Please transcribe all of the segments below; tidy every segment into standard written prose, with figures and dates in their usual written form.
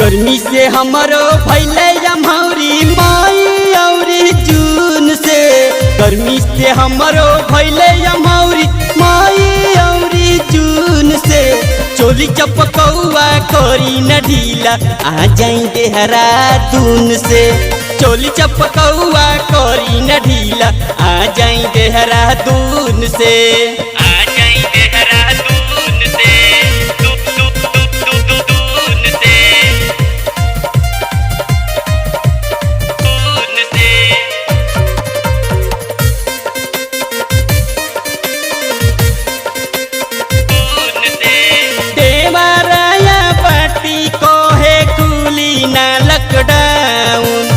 गर्मी से हमारो भैले जमहौरी मई औरी जून से। गर्मी से हमारो भैले जमहौरी मई औरी जून से। चोली चपकौआ करी न ढीला आ जाई देहरादून से। चोली चपकौआ करी न ढीला आ जाई देहरादून से। आ जाई देहरादून से। लॉकडाउन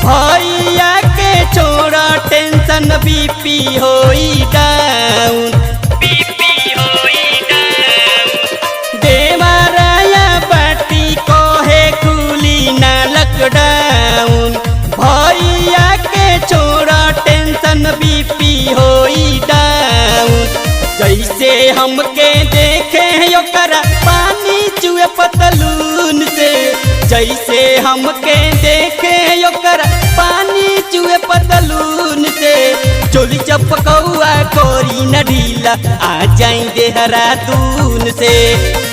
भैया के छोड़ा टेंशन बीपी होई डाउन। बीपी होई डाउन। देवराया बाटी को है खुली ना लॉकडाउन। भैया के छोड़ा टेंशन बीपी होई डाउन। जैसे हमके देखे ओकरा पानी चुए पतलून से। जैसे हमके देखे ओकरा पानी चुए पतलून से। चोली चपकौआ कोरी न ढीला आ जाई देहरादून से।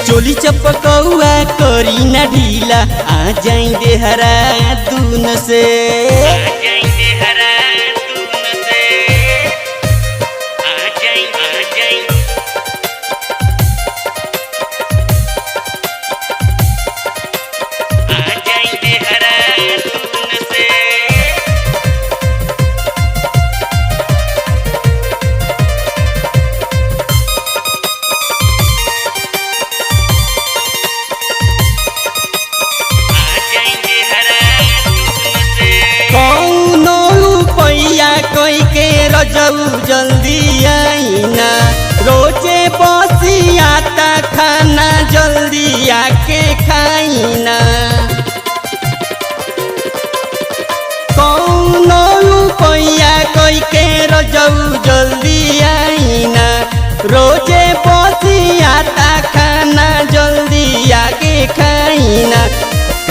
चोली चपकौआ कोरी न ढीला आ जाई देहरादून से। कोई के रजऊ जल्दी आईना। रोजे बसियाता खाना जल्दी आके खाईना। कौनो पैया कोई के रजऊ जल्दी आईना। रोजे बसियाता खाना जल्दी आके खाईना।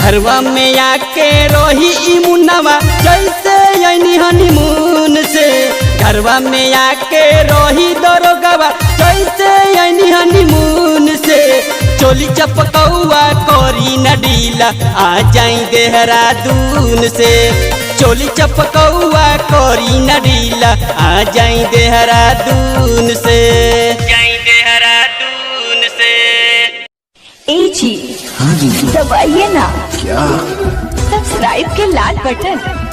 घरवा में आके रोही इमुनवा जैसे हनीमून से। घरवा में आके रोही दरोगवा जैसे हनीमून से। चोली चपकौआ कोरी न ढीला आ जाई देहरादून से। चोली चपकौआ कोरी न ढीला आ जाई देहरादून से। जाई देहरादून से। ए जी हाँ जी दबाइए ना क्या? सब्सक्राइब के लाल बटन।